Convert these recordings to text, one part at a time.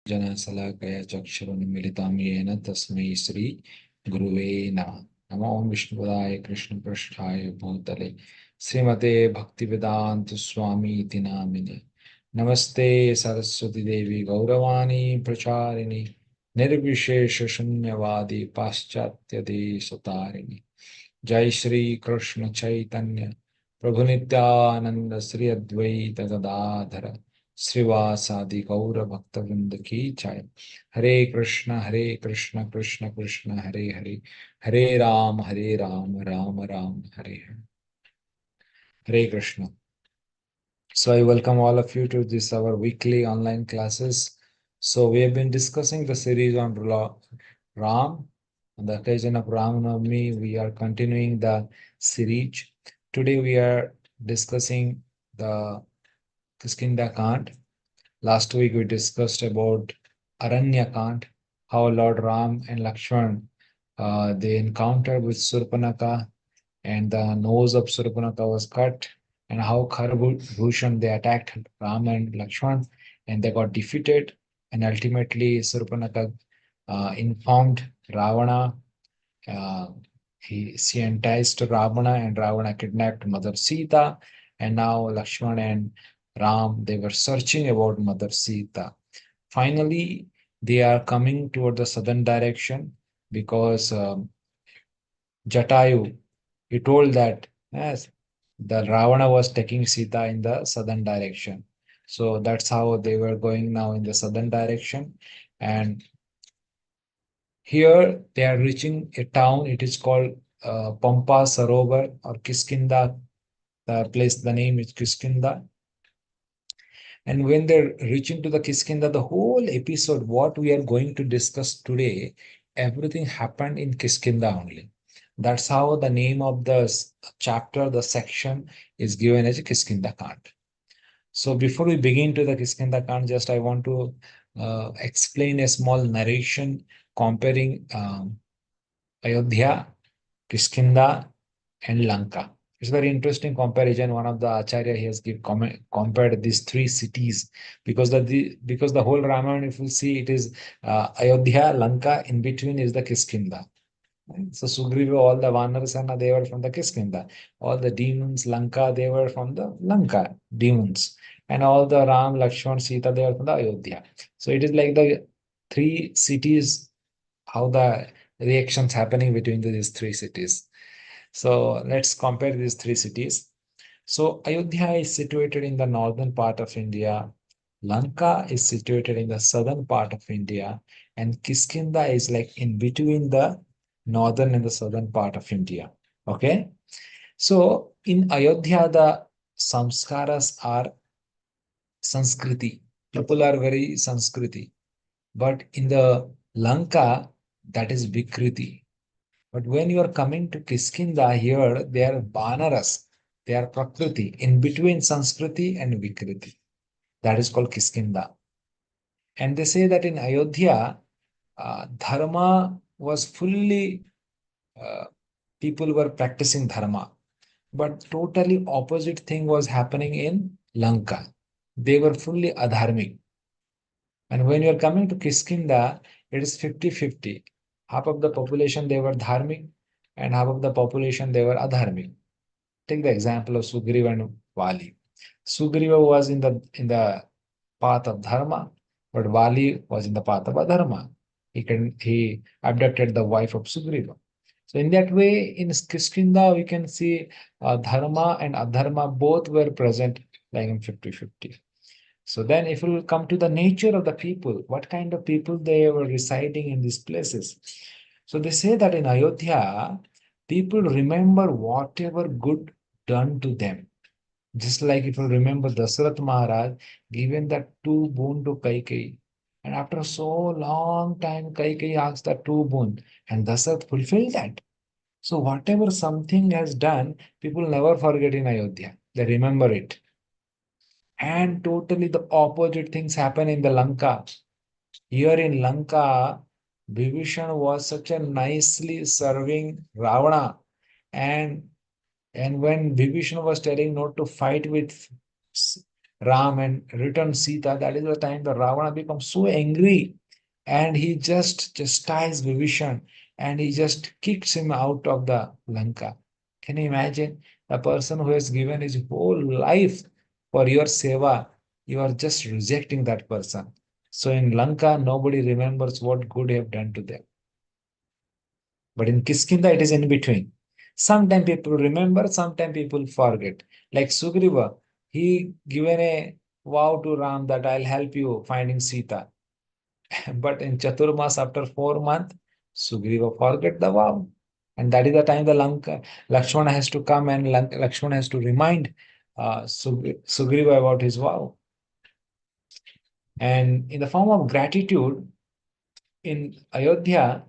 Janasalakaya Chakshurunmilitam Yena Tasmai Sri Guruve Namah. Namo Om Vishnupadaya Krishna Prasthaya Bhutale Srimate Bhaktivedant Swami Iti Namine. Namaste Saraswati Devi Gauravani Pracharini Nirvishesha Shunyavadi Paschatya Desatarini. Jai Shri Krishna Chaitanya Prabhu Nityananda Sri Advaita Gadadhara Srivasadi Gaura Bhaktavinda Ki Jai. Hare Krishna Krishna Krishna Hare Hare Hare Ram Ram Ram Hare Hare. Hare Krishna. So I welcome all of you to this our weekly online classes. So we have been discussing the series on Ram. On the occasion of Ram Navami, we are continuing the series. Today we are discussing the Kishkinda Kand. Last week we discussed about Aranya Kand, how Lord Ram and Lakshman they encountered with Surpanaka and the nose of Surpanaka was cut, and how Kharbhushan they attacked Ram and Lakshman and they got defeated, and ultimately Surpanaka informed Ravana. She enticed Ravana and Ravana kidnapped Mother Sita, and now Lakshman and Ram they were searching about Mother Sita. Finally, they are coming toward the southern direction because Jatayu, he told that yes, the Ravana was taking Sita in the southern direction. So that's how they were going now in the southern direction. And here they are reaching a town. It is called Pampa Sarovar or Kishkinda. The name is Kishkinda. And when they're reaching to the Kishkinda, the whole episode, what we are going to discuss today, everything happened in Kishkinda only. That's how the name of the chapter, the section is given as Kishkinda Kand. So before we begin to the Kishkinda Kand, just I want to explain a small narration comparing Ayodhya, Kishkinda, and Lanka. It's a very interesting comparison. One of the Acharya he has compared these three cities because the whole Ramayana, if you see, it is Ayodhya, Lanka. In between is the Kishkinda. Right? So Sugriva, all the Vanarasana, they were from the Kishkinda. All the demons, Lanka, they were from the Lanka demons. And all the Ram, Lakshman, Sita, they were from the Ayodhya. So it is like the three cities, how the reactions happening between these three cities. So let's compare these three cities. So Ayodhya is situated in the northern part of India. Lanka is situated in the southern part of India. And Kishkinda is like in between the northern and the southern part of India. Okay. So in Ayodhya, the samskaras are Sanskriti. People are very Sanskriti. But in the Lanka, that is Vikriti. But when you are coming to Kishkinda, here they are Banaras, they are Prakriti, in between Sanskriti and Vikriti. That is called Kishkinda. And they say that in Ayodhya, Dharma was fully, people were practicing Dharma. But totally opposite thing was happening in Lanka. They were fully adharmic. And when you are coming to Kishkinda, it is 50-50. Half of the population, they were dharmic, and half of the population, they were adharmic. Take the example of Sugriva and Vali. Sugriva was in the path of dharma, but Vali was in the path of adharma. He abducted the wife of Sugriva. So in that way, in Kishkinda, we can see dharma and adharma both were present like in 50-50. So then if we will come to the nature of the people, what kind of people they were residing in these places. So they say that in Ayodhya, people remember whatever good done to them. Just like if you remember Dasarath Maharaj given that two boon to Kaikeyi. And after so long time, Kaikeyi asked that two boon and Dasarath fulfilled that. So whatever something has done, people never forget in Ayodhya. They remember it. And totally the opposite things happen in the Lanka. Here in Lanka, Vibhishan was such a nicely serving Ravana. And when Vibhishan was telling not to fight with Ram and return Sita, that is the time the Ravana becomes so angry and he just chastises Vibhishan and he just kicks him out of the Lanka. Can you imagine? The person who has given his whole life for your seva, you are just rejecting that person. So in Lanka, nobody remembers what good you have done to them. But in Kiskinda, it is in between. Sometimes people remember, sometimes people forget. Like Sugriva, he given a vow to Ram that I'll help you finding Sita. But in Chaturmas, after 4 months, Sugriva forget the vow. And that is the time the Lakshmana has to come and Lakshmana has to remind Sugriva about his vow. And in the form of gratitude, in Ayodhya,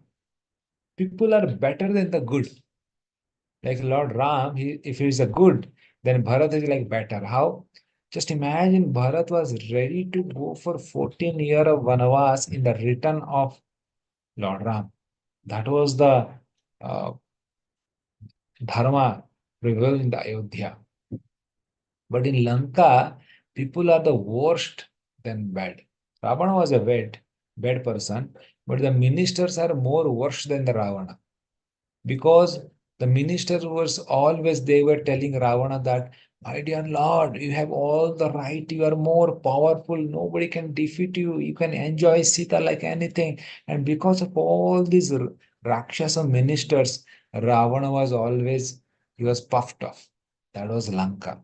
people are better than the good. Like Lord Ram, if he is a good, then Bharat is like better. How? Just imagine Bharat was ready to go for 14 years of Vanavas in the return of Lord Ram. That was the uh, dharma prevailed in the Ayodhya. But in Lanka, people are the worst than bad. Ravana was a bad person, but the ministers are more worse than the Ravana. Because the ministers was always they were telling Ravana that, my dear Lord, you have all the right, you are more powerful, nobody can defeat you, you can enjoy Sita like anything. And because of all these Rakshasa ministers, Ravana was always, he was puffed off. That was Lanka.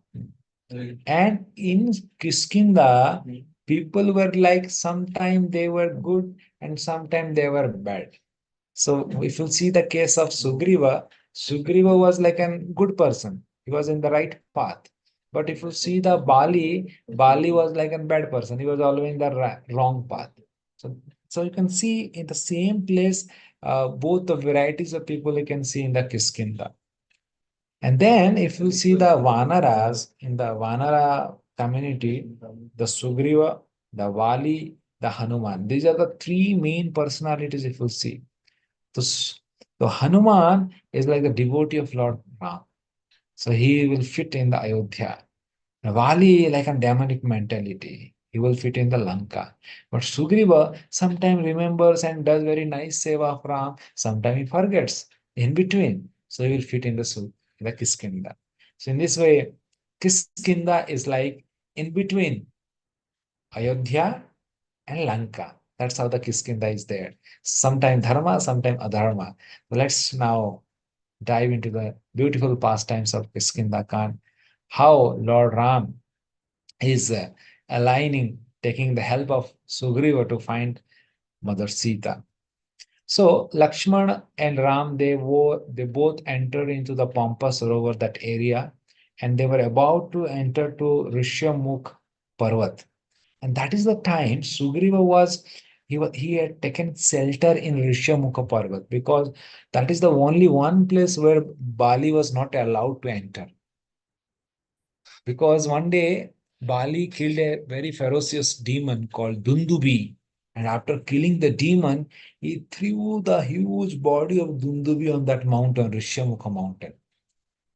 And in Kiskinda, people were like, sometimes they were good and sometimes they were bad. So if you see the case of Sugriva, Sugriva was like a good person. He was in the right path. But if you see the Bali, Bali was like a bad person. He was always in the wrong path. So you can see in the same place, both the varieties of people you can see in the Kiskinda. And then if you see the Vanaras, in the Vanara community, the Sugriva, the Vali, the Hanuman, these are the three main personalities if you see. So Hanuman is like the devotee of Lord Ram. So he will fit in the Ayodhya. Vali like a demonic mentality. He will fit in the Lanka. But Sugriva sometimes remembers and does very nice seva of Ram. Sometimes he forgets in between. So he will fit in the Kiskinda. So in this way, Kiskinda is like in between Ayodhya and Lanka. That's how the Kiskinda is there. Sometime dharma, sometime adharma. Let's now dive into the beautiful pastimes of Kiskinda Khan. How Lord Ram is aligning, taking the help of Sugriva to find Mother Sita. So Lakshmana and Ram, they both entered into the Pampas Sarovar, that area, and they were about to enter to Rishyamukh Parvat. And that is the time Sugriva he had taken shelter in Rishyamukha Parvat because that is the only one place where Bali was not allowed to enter. Because one day Bali killed a very ferocious demon called Dundubi. And after killing the demon, he threw the huge body of Dundubi on that mountain, Rishyamukha mountain.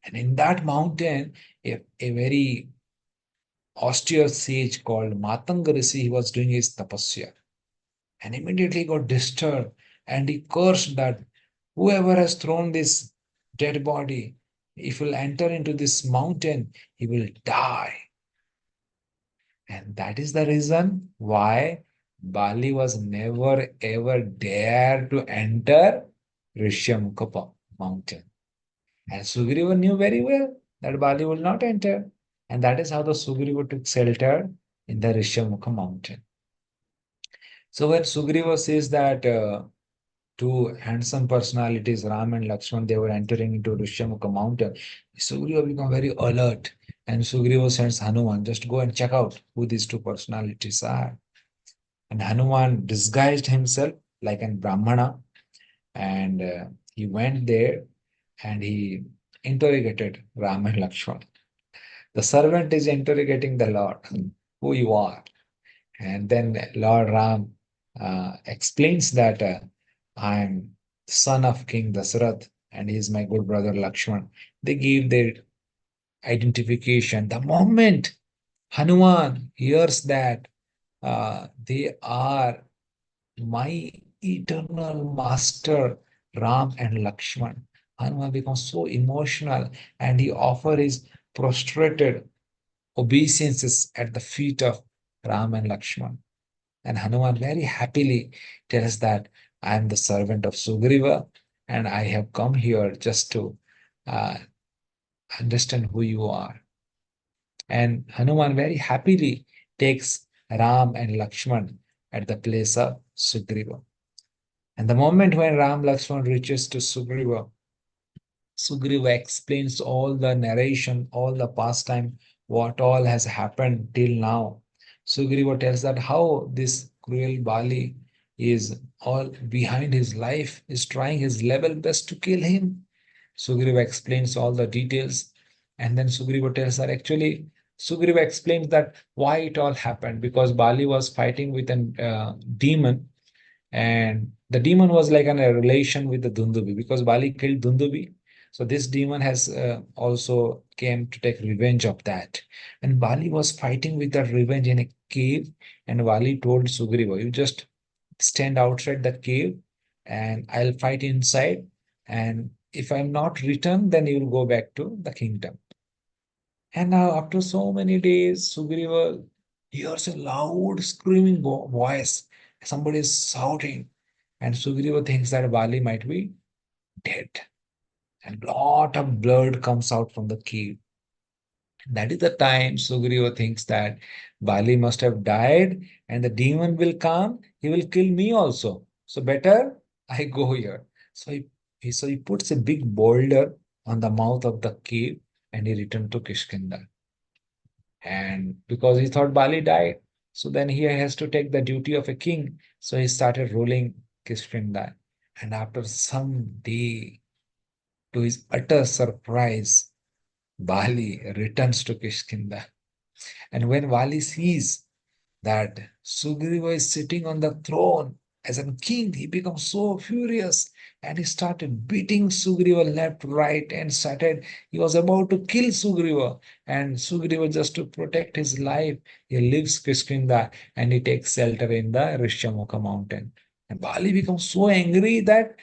And in that mountain, a very austere sage called Matanga Rishi, he was doing his tapasya. And immediately got disturbed and he cursed that whoever has thrown this dead body, if will enter into this mountain, he will die. And that is the reason why Bali was never ever dared to enter Rishyamukha mountain. And Sugriva knew very well that Bali will not enter. And that is how the Sugriva took shelter in the Rishyamukha mountain. So when Sugriva says that two handsome personalities, Ram and Lakshman, they were entering into Rishyamukha mountain, Sugriva became very alert. And Sugriva sends Hanuman, just go and check out who these two personalities are. And Hanuman disguised himself like an Brahmana and he went there and he interrogated Ram and Lakshman. The servant is interrogating the Lord, who you are. And then Lord Ram explains that I am son of King Dasarath and he is my good brother Lakshman. They gave their identification. The moment Hanuman hears that they are my eternal master, Ram and Lakshman. Hanuman becomes so emotional and he offers his prostrated obeisances at the feet of Ram and Lakshman. And Hanuman very happily tells that I am the servant of Sugriva and I have come here just to uh, understand who you are. And Hanuman very happily takes Ram and Lakshman at the place of Sugriva. And the moment when Ram Lakshman reaches to Sugriva, Sugriva explains all the narration, all the pastime, what all has happened till now. Sugriva tells that how this cruel Bali is all behind his life, is trying his level best to kill him. Sugriva explains all the details, and then Sugriva tells that actually, Sugriva explains that why it all happened because Bali was fighting with a demon, and the demon was like in a relation with the Dundubi because Bali killed Dundubi. So this demon has also came to take revenge of that. And Bali was fighting with that revenge in a cave. And Bali told Sugriva, you just stand outside the cave and I'll fight inside. And if I'm not returned, then you'll go back to the kingdom. And now, after so many days, Sugriva hears a loud screaming voice. Somebody is shouting, and Sugriva thinks that Bali might be dead. And lot of blood comes out from the cave. That is the time Sugriva thinks that Bali must have died, and the demon will come. He will kill me also. So better I go here. So he puts a big boulder on the mouth of the cave, and he returned to Kishkinda. And because he thought Bali died, so then he has to take the duty of a king. So he started ruling Kishkinda. And after some day, to his utter surprise, Bali returns to Kishkinda. And when Bali sees that Sugriva is sitting on the throne as a king, he becomes so furious and he started beating Sugriva left, right, and he was about to kill Sugriva. And Sugriva, just to protect his life, he leaves Kishkinda and he takes shelter in the Rishyamukha mountain. And Bali becomes so angry that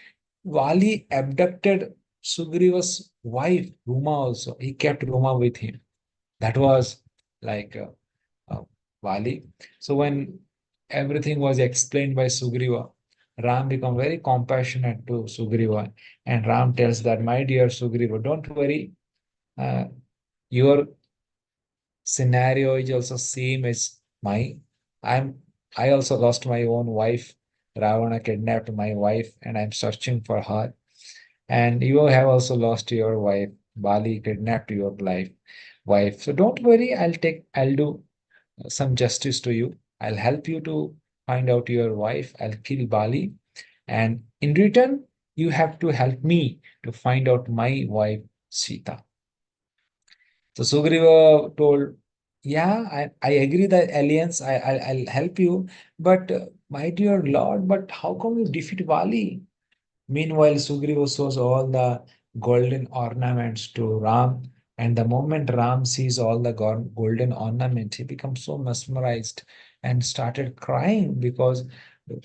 Bali abducted Sugriva's wife, Ruma also. He kept Ruma with him. That was like Bali. So when everything was explained by Sugriva, Ram became very compassionate to Sugriva. And Ram tells that, my dear Sugriva, don't worry. Uh, your scenario is also same as mine. I also lost my own wife. Ravana kidnapped my wife, and I'm searching for her. And you have also lost your wife. Bali kidnapped your wife. So don't worry, I'll do some justice to you. I'll help you to find out your wife. I'll kill Bali. And in return, you have to help me to find out my wife, Sita. So Sugriva told, yeah, I agree that alliance, I'll help you. But my dear Lord, but how come you defeat Bali? Meanwhile, Sugriva shows all the golden ornaments to Ram. And the moment Ram sees all the golden ornaments, he becomes so mesmerized and started crying because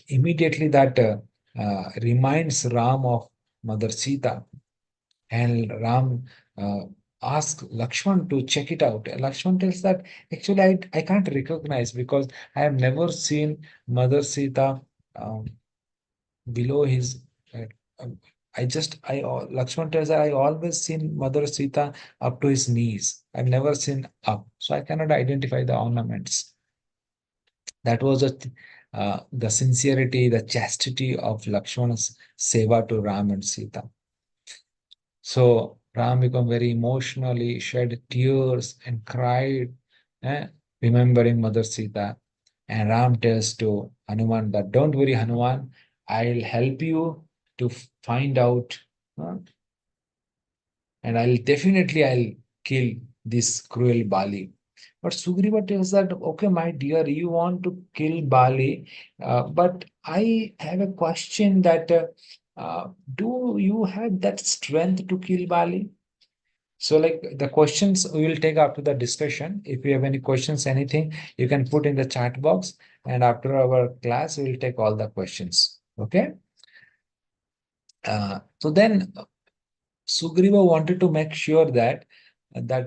immediately that reminds Ram of Mother Sita. And Ram asks Lakshman to check it out. Lakshman tells that actually I can't recognize because I have never seen Mother Sita um, below his. Uh, um, Lakshman tells that I always seen Mother Sita up to his knees. I've never seen up, so I cannot identify the ornaments. That was the sincerity, the chastity of Lakshmana's seva to Ram and Sita. So Ram became very emotionally, shed tears and cried, eh, remembering Mother Sita. And Ram tells to Hanuman that don't worry, Hanuman, I'll help you to find out, and I'll kill this cruel Bali. But Sugriva tells that, okay, my dear, you want to kill Bali, but I have a question that do you have that strength to kill Bali? So like the questions we will take after the discussion. If you have any questions, anything, you can put in the chat box. And after our class, we will take all the questions. Okay. So then Sugriva wanted to make sure that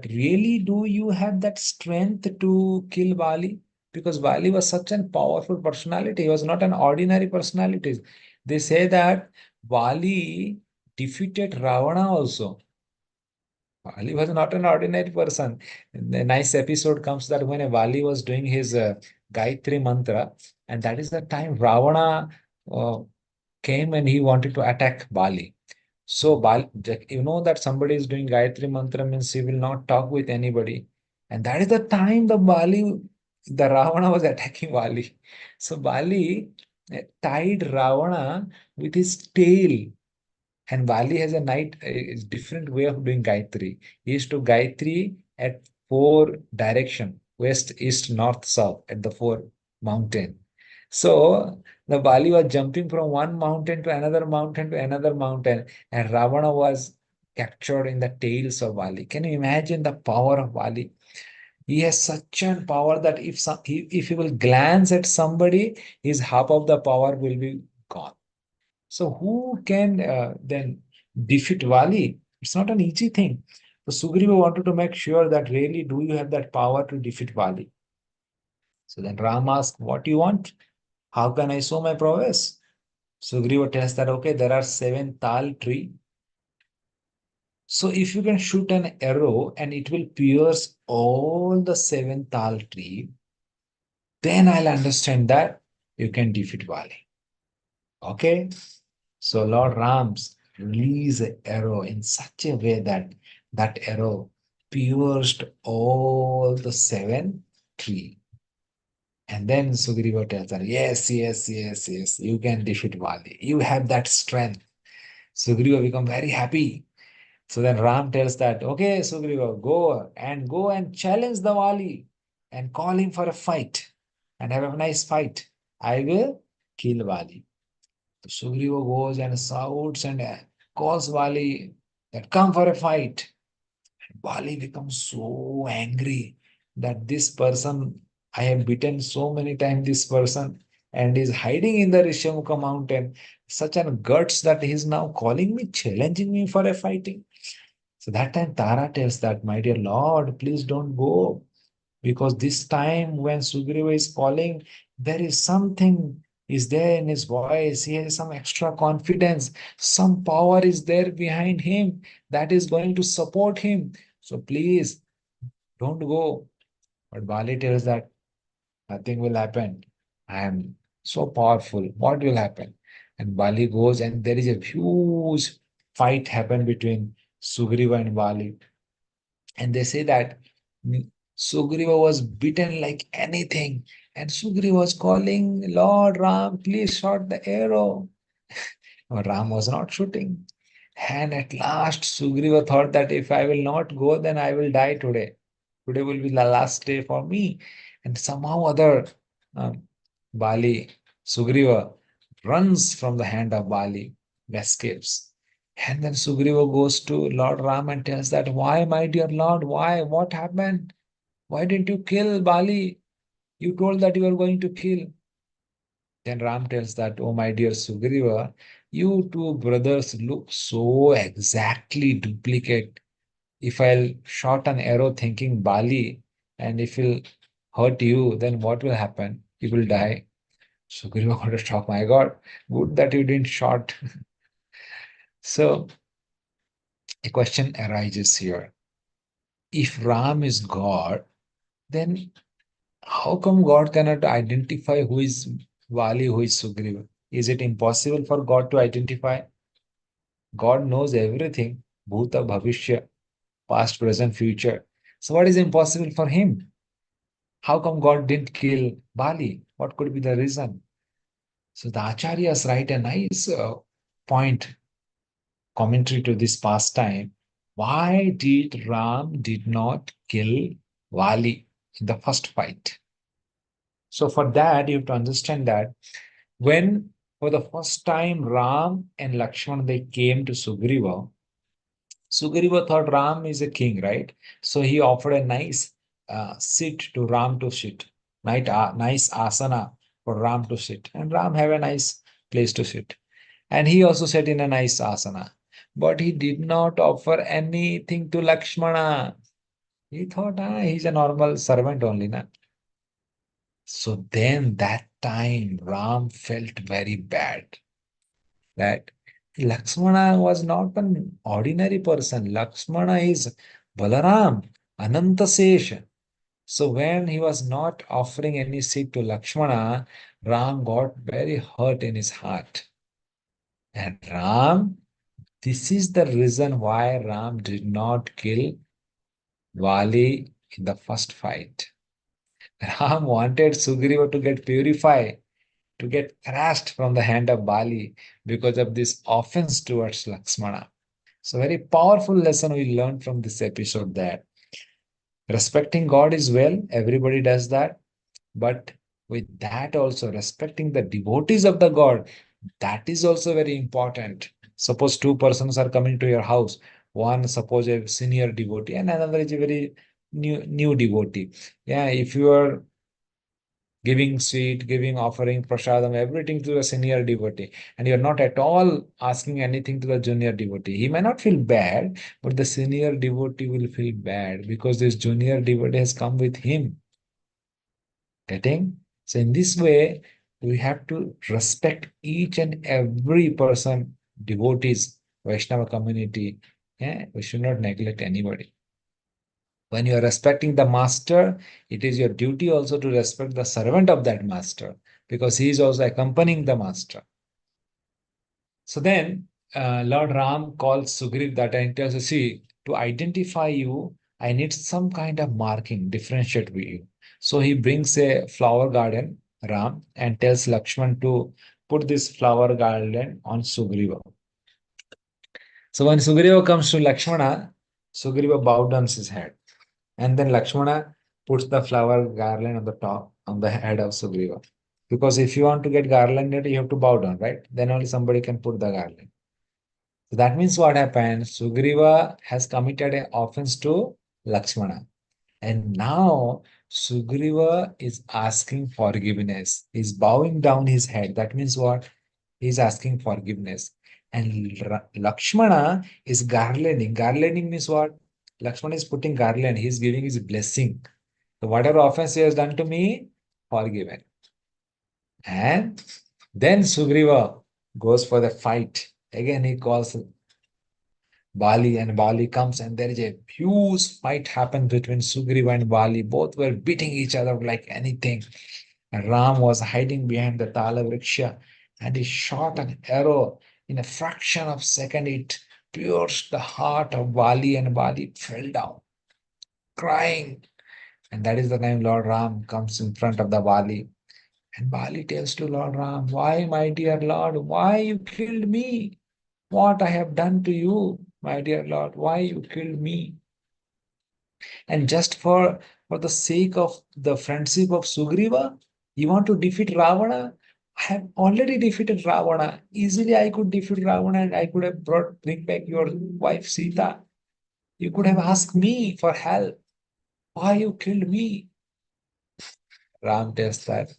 really do you have that strength to kill Bali? Because Bali was such a powerful personality. He was not an ordinary personality. They say that Bali defeated Ravana also. Bali was not an ordinary person. The nice episode comes that when Bali was doing his Gayatri mantra, and that is the time Ravana uh, came and he wanted to attack Bali. So, you know that somebody is doing Gayatri Mantra means he will not talk with anybody. And that is the time the Ravana was attacking Bali. So, Bali tied Ravana with his tail. And Bali has a different way of doing Gayatri. He used to Gayatri at four direction, west, east, north, south, at the four mountain. So the Bali was jumping from one mountain to another mountain to another mountain, and Ravana was captured in the tails of Bali. Can you imagine the power of Bali? He has such a power that if he will glance at somebody, his half of the power will be gone. So who can then defeat Vali? It's not an easy thing. So Sugriva wanted to make sure that really do you have that power to defeat Vali? So then Ram asked, what do you want? How can I show my prowess? Sugriva tells that, okay, there are 7 tal tree. So if you can shoot an arrow and it will pierce all the 7 tal tree, then I'll understand that you can defeat Vali. Okay? So Lord Rams released an arrow in such a way that that arrow pierced all the 7 tree. And then Sugriva tells her, yes, yes, yes, yes, you can defeat Vali. You have that strength. Sugriva become very happy. So then Ram tells that, okay, Sugriva, go and challenge the Vali and call him for a fight and have a nice fight. I will kill Vali. Sugriva goes and shouts and calls Vali that come for a fight. Vali becomes so angry that this person, I have beaten so many times this person and is hiding in the Rishyamukha mountain. Such an guts that he is now calling me, challenging me for a fighting. So that time Tara tells that, my dear Lord, please don't go. Because this time when Sugriva is calling, there is something is there in his voice. He has some extra confidence. Some power is there behind him that is going to support him. So please don't go. But Bali tells that nothing will happen. I am so powerful. What will happen? And Bali goes and there is a huge fight happen between Sugriva and Bali. And they say that Sugriva was beaten like anything. And Sugriva was calling, Lord Ram, please shoot the arrow. But Ram was not shooting. And at last, Sugriva thought that if I will not go, then I will die today. Today will be the last day for me. And somehow other, um, Bali, Sugriva runs from the hand of Bali, escapes. And then Sugriva goes to Lord Ram and tells that, why, my dear Lord, why? What happened? Why didn't you kill Bali? You told that you were going to kill. Then Ram tells that, oh, my dear Sugriva, you two brothers look so exactly duplicate. If I'll shot an arrow thinking Bali, and if he'll hurt you, then what will happen? You will die. Sugriva got a shock. My God, good that you didn't shot. So a question arises here. If Ram is God, then how come God cannot identify who is Vali, who is Sugriva? Is it impossible for God to identify? God knows everything, Bhuta, Bhavishya, past, present, future. So what is impossible for him? How come God didn't kill Bali? What could be the reason? So the Acharyas write a nice point commentary to this pastime. Why did Ram did not kill Vali in the first fight? So for that, you have to understand that when for the first time Ram and Lakshman they came to Sugriva, Sugriva thought Ram is a king, right? So he offered a nice seat to Ram to sit, nice asana for Ram to sit, and Ram have a nice place to sit. And he also sat in a nice asana. But he did not offer anything to Lakshmana. He thought, he's a normal servant only, na. So then that time Ram felt very bad that Lakshmana was not an ordinary person. Lakshmana is Balaram, Anantasesha. So when he was not offering any seed to Lakshmana, Ram got very hurt in his heart. And Ram, this is the reason why Ram did not kill Vali in the first fight. Ram wanted Sugriva to get purified, to get crushed from the hand of Bali because of this offense towards Lakshmana. So, very powerful lesson we learned from this episode that respecting God is well, everybody does that. But with that, also respecting the devotees of the God, that is also very important. Suppose two persons are coming to your house, one suppose a senior devotee and another is a very new devotee. Yeah, if you are giving sweet, giving offering, prasadam, everything to the senior devotee, and you're not at all asking anything to the junior devotee. He may not feel bad, but the senior devotee will feel bad because this junior devotee has come with him. Getting? So in this way, we have to respect each and every person, devotees, Vaishnava community. Yeah, we should not neglect anybody. When you are respecting the master, it is your duty also to respect the servant of that master because he is also accompanying the master. So then Lord Ram calls Sugriv that and tells, see, to identify you, I need some kind of marking, differentiate with you. So he brings a flower garden, Ram, and tells Lakshman to put this flower garden on Sugriva. So when Sugriva comes to Lakshmana, Sugriva bows down his head. And then Lakshmana puts the flower garland on the top, on the head of Sugriva. Because if you want to get garlanded, you have to bow down, right? Then only somebody can put the garland. So that means what happened? Sugriva has committed an offense to Lakshmana. And now Sugriva is asking forgiveness. He's bowing down his head. That means what? He's asking forgiveness. And Lakshmana is garlanding. Garlanding means what? Lakshmana is putting garland. He's giving his blessing. So whatever offense he has done to me, forgiven. And then Sugriva goes for the fight. Again, he calls Bali, and Bali comes, and there is a huge fight happens between Sugriva and Bali. Both were beating each other like anything. And Ram was hiding behind the Tala Vriksha, and he shot an arrow. In a fraction of a second, it pierced the heart of Bali, and Bali fell down, crying. And that is the time Lord Ram comes in front of the Bali. And Bali tells to Lord Ram, why, my dear Lord, why you killed me? What I have done to you, my dear Lord, why you killed me? And just for the sake of the friendship of Sugriva, you want to defeat Ravana? I have already defeated Ravana. Easily I could defeat Ravana and I could have bring back your wife Sita. You could have asked me for help. Why you killed me? Ram tells that,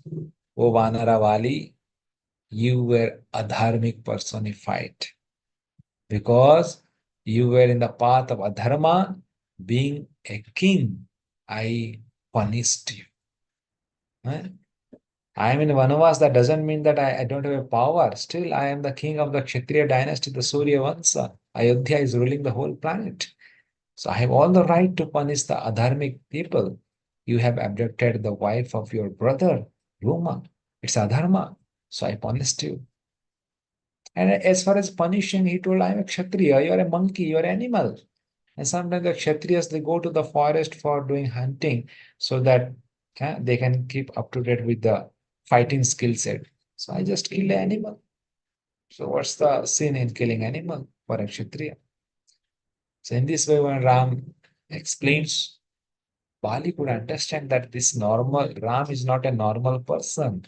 O Vanaravali, you were a dharmic personified because you were in the path of adharma, being a king. I punished you. I am in Vanavas. That doesn't mean that I don't have a power. Still, I am the king of the Kshatriya dynasty, the Surya Vansa. Ayodhya is ruling the whole planet. So I have all the right to punish the adharmic people. You have abducted the wife of your brother, Ruma. It's adharma. So I punished you. And as far as punishing, he told, I'm a Kshatriya, you're a monkey, you're an animal. And sometimes the Kshatriyas, they go to the forest for doing hunting so that they can keep up to date with the fighting skill set. So I just killed an animal. So what's the sin in killing animal for a Kshatriya? So in this way, when Ram explains, Bali could understand that this normal Ram is not a normal person.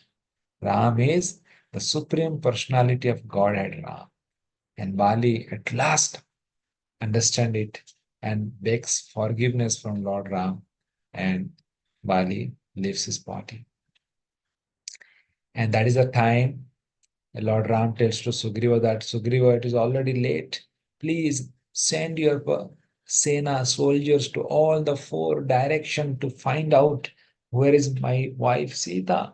Ram is the supreme personality of Godhead Ram. And Bali at last understand it and begs forgiveness from Lord Ram, and Bali leaves his party. And that is the time Lord Ram tells to Sugriva that Sugriva, it is already late. Please send your Sena soldiers to all the four directions to find out where is my wife Sita.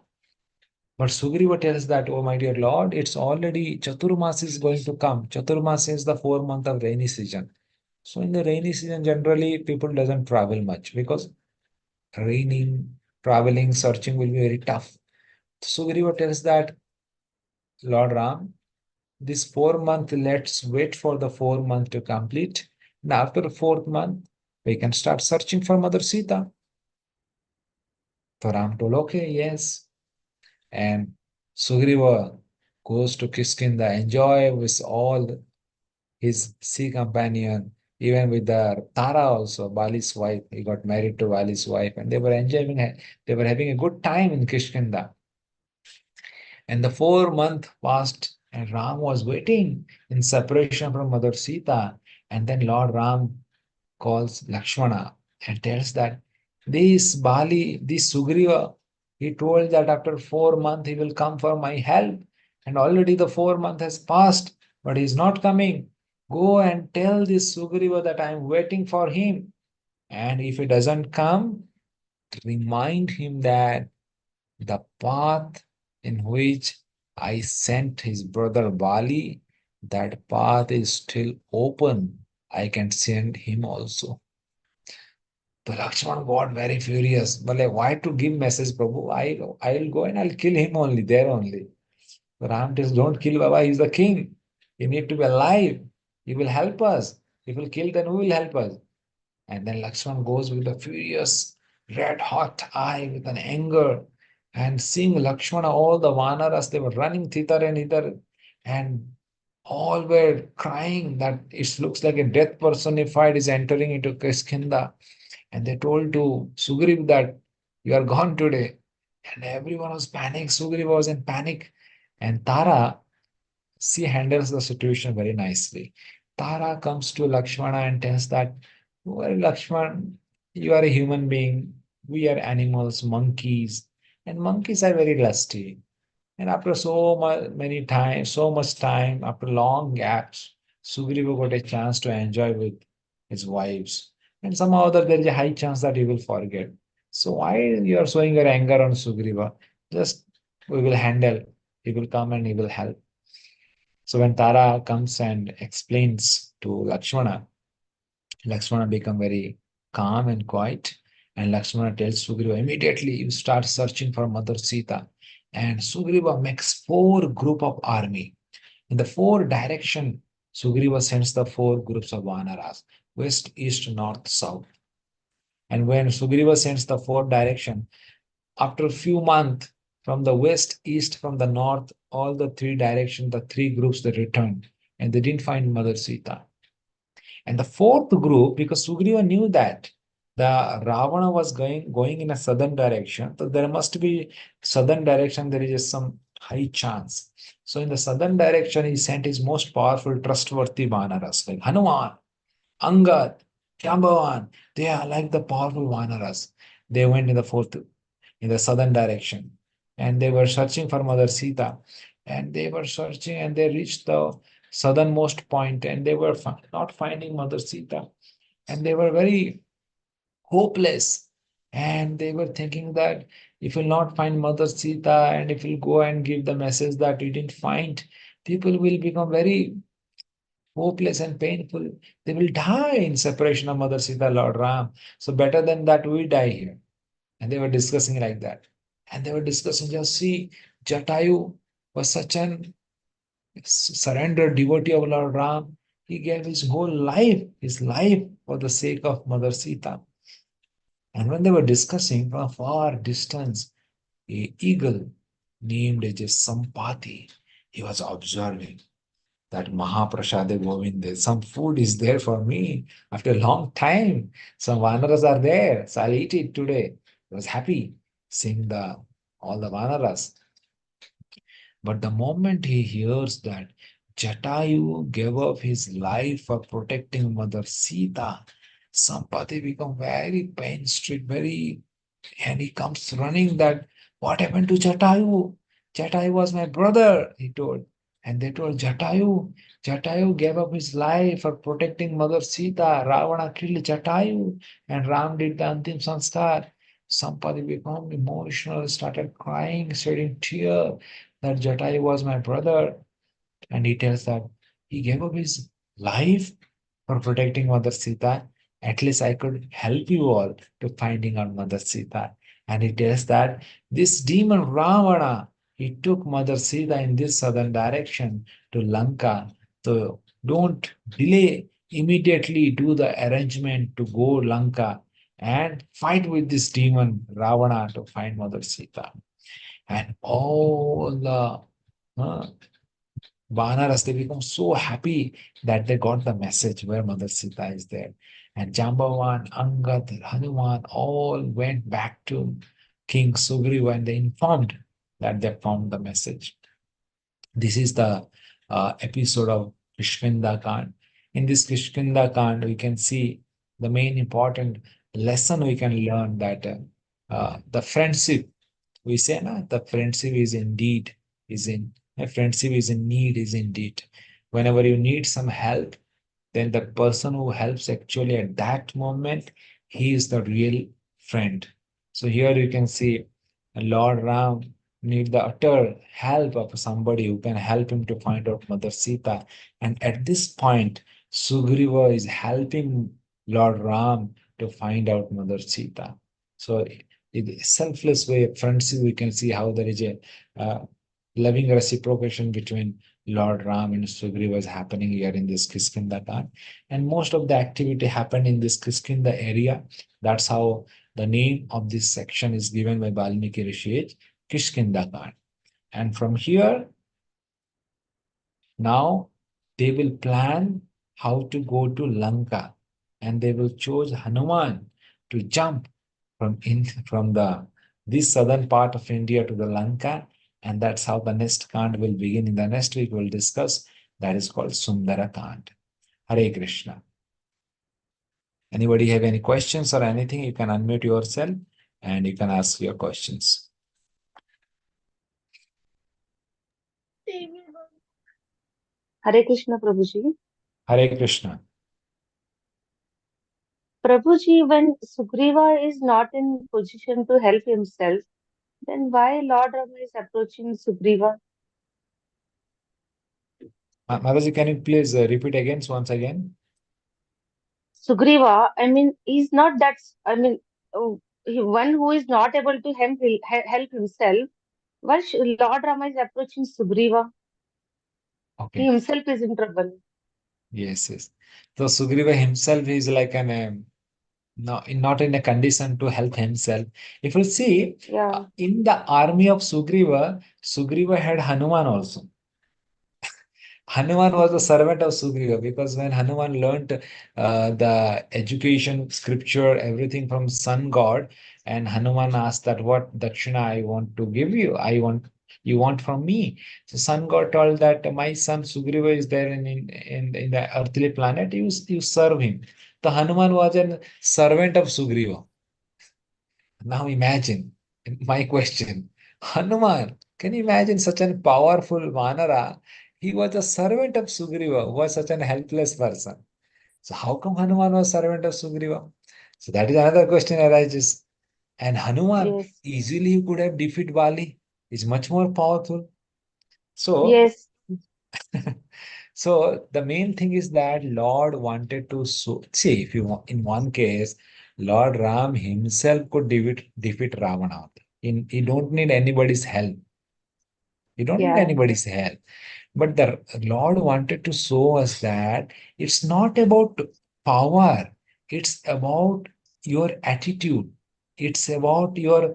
But Sugriva tells that, oh my dear Lord, it's already Chaturmas is going to come. Chaturmas is the 4 month of rainy season. So in the rainy season, generally people doesn't travel much because raining, traveling, searching will be very tough. Sugriva tells that, Lord Ram, this 4 month, let's wait for the 4 month to complete. And after the 4th month, we can start searching for Mother Sita. So Ram told, okay, yes. And Sugriva goes to Kishkinda, enjoy with all his sea companion, even with the Tara also, Bali's wife. He got married to Bali's wife, and they were enjoying, they were having a good time in Kishkinda. And the 4 month passed, and Ram was waiting in separation from Mother Sita. And then Lord Ram calls Lakshmana and tells that this Bali, this Sugriva, he told that after 4 months he will come for my help. And already the 4 month has passed, but he is not coming. Go and tell this Sugriva that I am waiting for him. And if he doesn't come, remind him that the path in which I sent his brother Bali, that path is still open. I can send him also. The Lakshman got very furious. But like, why to give message, Prabhu? I'll go and I'll kill him only, there only. So Ram says, don't kill Baba, he's the king. He need to be alive. He will help us. If we'll kill, then who will help us? And then Lakshman goes with a furious, red hot eye with an anger. And seeing Lakshmana, all the Vanaras, they were running thither and hither. And all were crying that it looks like a death personified is entering into Kishkinda. And they told to Sugriv that you are gone today. And everyone was panicked. Sugriv was in panic. And Tara, she handles the situation very nicely. Tara comes to Lakshmana and tells that, well, Lakshman, you are a human being. We are animals, monkeys. And monkeys are very lusty. And after many times, so much time, after long gaps, Sugriva got a chance to enjoy with his wives. And somehow other there is a high chance that he will forget. So why you are showing your anger on Sugriva? Just we will handle. He will come and he will help. So when Tara comes and explains to Lakshmana, Lakshmana become very calm and quiet. And Lakshmana tells Sugriva, immediately you start searching for Mother Sita. And Sugriva makes 4 group of army. In the 4 direction, Sugriva sends the 4 groups of Vanaras, west, east, north, south. And when Sugriva sends the 4 direction, after a few months, from the west, east, from the north, all the 3 directions, the 3 groups, they returned. And they didn't find Mother Sita. And the 4th group, because Sugriva knew that the Ravana was going in a southern direction, so there must be southern direction, there is some high chance. So in the southern direction, he sent his most powerful, trustworthy Vanaras, like Hanuman, Angad, Jambavan. They are like the powerful Vanaras. They went in the southern direction. And they were searching for Mother Sita. And they were searching and they reached the southernmost point and they were not finding Mother Sita. And they were very hopeless. And they were thinking that if we'll not find Mother Sita and if we'll go and give the message that we didn't find, people will become very hopeless and painful. They will die in separation of Mother Sita, Lord Ram. So better than that, we die here. And they were discussing like that. And they were discussing, just see, Jatayu was such an surrendered devotee of Lord Ram. He gave his life for the sake of Mother Sita. And when they were discussing from a far distance, a eagle named as Sampati, he was observing that Mahaprasade Govinda, some food is there for me after a long time. Some vanaras are there, so I'll eat it today. He was happy seeing all the vanaras. But the moment he hears that Jatayu gave up his life for protecting Mother Sita. Sampati become very pain-stricken, and he comes running that, what happened to Jatayu? Jatayu was my brother, he told. And they told Jatayu gave up his life for protecting Mother Sita. Ravana killed Jatayu and Ram did the Antim Sanskar. Sampati became emotional, started crying, shedding tears that Jatayu was my brother. And he tells that he gave up his life for protecting Mother Sita. At least I could help you all to finding out Mother Sita. And he tells that this demon Ravana, he took Mother Sita in this southern direction to Lanka. So don't delay, immediately do the arrangement to go Lanka and fight with this demon Ravana to find Mother Sita. And all the uh, Vanaras, they become so happy that they got the message where Mother Sita is there. And Jambavan, Angad, Hanuman all went back to King Sugriva and they informed that they found the message. This is the episode of Kishkinda Kand. In this Kishkinda Kand, we can see the main important lesson we can learn that the friendship, we say na, the friendship is indeed is in a friendship is in need is indeed. Whenever you need some help, then the person who helps actually at that moment, he is the real friend. So here you can see Lord Ram need the utter help of somebody who can help him to find out Mother Sita. And at this point, Sugriva is helping Lord Ram to find out Mother Sita. So in a selfless way of friendship, we can see how there is a loving reciprocation between Lord Ram and Sugriva is happening here in this Kiskinda Kand. And most of the activity happened in this Kiskinda area. That's how the name of this section is given by Valmiki Rishi, Kishkinda Kand. And from here, now they will plan how to go to Lanka and they will choose Hanuman to jump from the this southern part of India to the Lanka, and that's how the next Kand will begin. In the next week, we'll discuss that is called Sundara Kand. Hare Krishna. Anybody have any questions or anything? You can unmute yourself and you can ask your questions. Hare Krishna, Prabhuji. Hare Krishna. Prabhuji, when Sugriva is not in position to help himself, then why Lord Rama is approaching Sugriva? Mataji, can you please repeat again, once again? Sugriva, I mean, he's not that, I mean, one who is not able to help himself, why Lord Rama is approaching Sugriva? He Okay. himself is in trouble. Yes, yes. So Sugriva himself is like an not in a condition to help himself. If you see Yeah, in the army of Sugriva, Sugriva had Hanuman also. Hanuman was the servant of Sugriva because when Hanuman learnt the education, scripture, everything from sun god, and Hanuman asked that what dakshina I want to give you, you want from me. So sun god told that my son Sugriva is there in the earthly planet, you serve him. The Hanuman was a servant of Sugriva. Now imagine my question. Hanuman, can you imagine such a powerful Vanara? He was a servant of Sugriva, who was such an helpless person. So how come Hanuman was servant of Sugriva? So that is another question arises. And Hanuman yes, easily could have defeated Bali. Is much more powerful. So yes, so the main thing is that Lord wanted to see if you in one case, Lord Ram himself could defeat Ravana. He don't need anybody's help. He don't need yeah, anybody's help. But the Lord wanted to show us that it's not about power. It's about your attitude. It's about your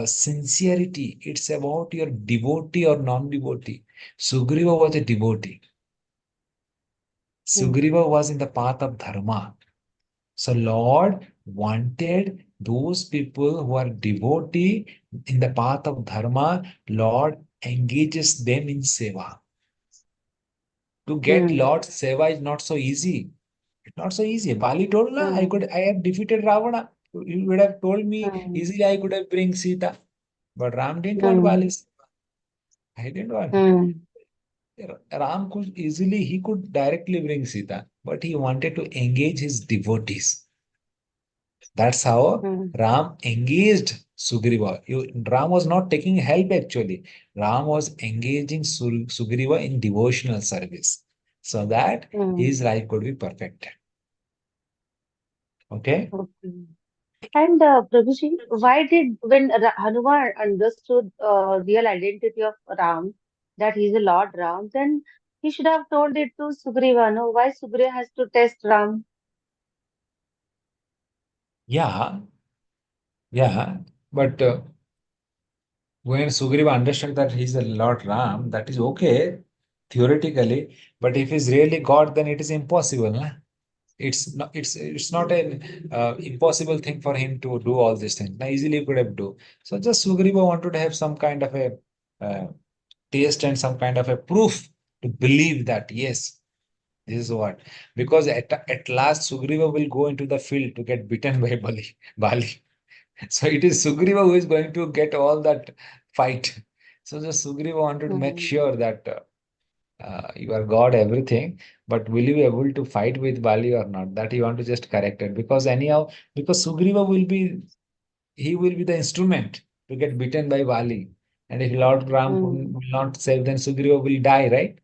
sincerity. It's about your devotee or non-devotee. Sugriva was a devotee. mm, Sugriva was in the path of dharma. So Lord wanted those people who are devotee in the path of dharma. Lord engages them in seva. To get Hmm. Lord Seva is not so easy. It's not so easy. Bali told, na, I have defeated Ravana. You would have told me Hmm. easily I could have bring Sita. But Ram didn't want Hmm. Bali. I didn't want. Hmm. Ram could easily, he could directly bring Sita, but he wanted to engage his devotees. That's how Hmm. Ram engaged Sugriva. Ram was not taking help actually. Ram was engaging Sugriva in devotional service so that Hmm. his life could be perfected. Okay? Okay. And Prabhuji, why did when Hanuman understood real identity of Ram, that he is a Lord Ram, then he should have told it to Sugriva, no? Why Sugriva has to test Ram? Yeah, yeah. But when Sugriva understood that he's the Lord Ram, that is okay theoretically. But if he's really God, then it is impossible. Na? It's not an impossible thing for him to do all these things. Now easily he could have do. So just Sugriva wanted to have some kind of a uh, taste and some kind of a proof to believe that yes, this is what. Because at last Sugriva will go into the field to get bitten by Bali. So it is Sugriva who is going to get all that fight. So the Sugriva wanted to make Hmm. sure that you are God, everything, but will you be able to fight with Bali or not? That you want to just correct it. Because anyhow, because Sugriva will be, he will be the instrument to get beaten by Bali. And if Lord Ram Hmm. will not save, then Sugriva will die, right?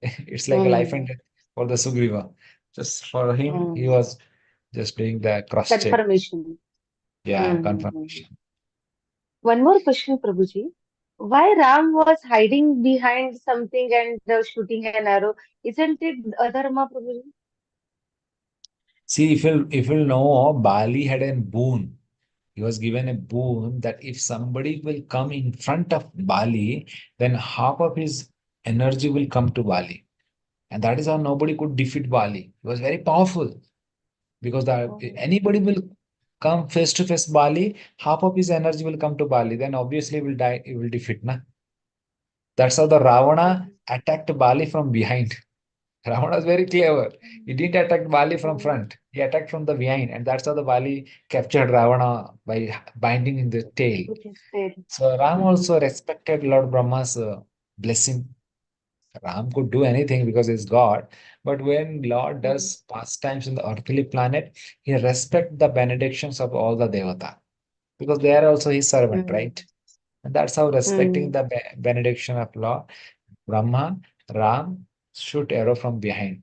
It's like a life and Hmm. death for the Sugriva. Just for him, he Hmm. was just doing the cross check. Confirmation. Yeah, Hmm. Hmm. confirmation. One more question, Prabhuji. Why Ram was hiding behind something and shooting an arrow? Isn't it adharma, Prabhuji? See, if you'll know, Bali had a boon. He was given a boon that if somebody will come in front of Bali, then half of his energy will come to Bali. And that is how nobody could defeat Bali. He was very powerful because Oh, anybody will come face to face Bali, half of his energy will come to Bali. Then obviously he will die, he will defeat. Na? That's how the okay. Ravana attacked Bali from behind. Ravana was very clever. He didn't attack Bali from Oh, front. He attacked from the behind. And that's how the Bali captured Ravana by binding in the tail. it is there. So Ram Hmm. also respected Lord Brahma's blessing. Ram could do anything because he's God. But when Lord Hmm. does pastimes in the earthly planet, he respects the benedictions of all the Devata because they are also his servant, Hmm. right? And that's how respecting Hmm. the benediction of Lord Brahma, Ram shoot arrow from behind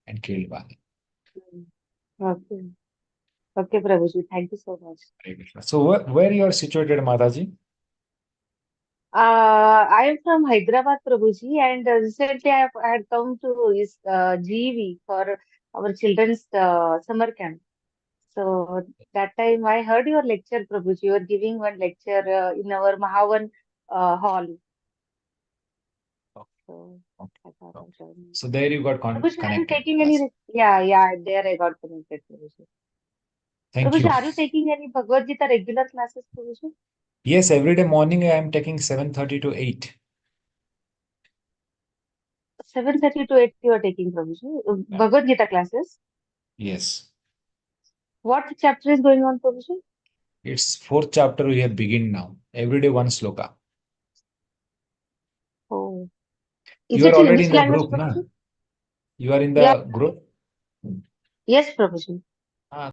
and killed Bali. Hmm. Okay. Okay, Prabhuji. Thank you so much. So where you are situated, Mataji? I am from Hyderabad, Prabhuji, and recently I had come to this GV for our children's summer camp. So that time I heard your lecture, Prabhuji. You were giving one lecture in our Mahavan hall. So Okay. I thought Okay. I'll join. So there you got Prabhuji, are you connected taking with any? us. Yeah, yeah, there I got connected, Prabhuji. Thank Prabhuji, you. are you taking any Bhagavad Gita regular classes, Prabhuji? Yes, every day morning I am taking 7:30 to 8. 7:30 to 8 you are taking, Prabhuji. Yeah. Bhagavad Gita classes. Yes. What chapter is going on, Prabhuji? It's fourth chapter we have begin now. Every day one sloka. Oh, is You are it in already which in the language, group, na? Prabhuji? You are in Yeah, the group? yes, Prabhuji.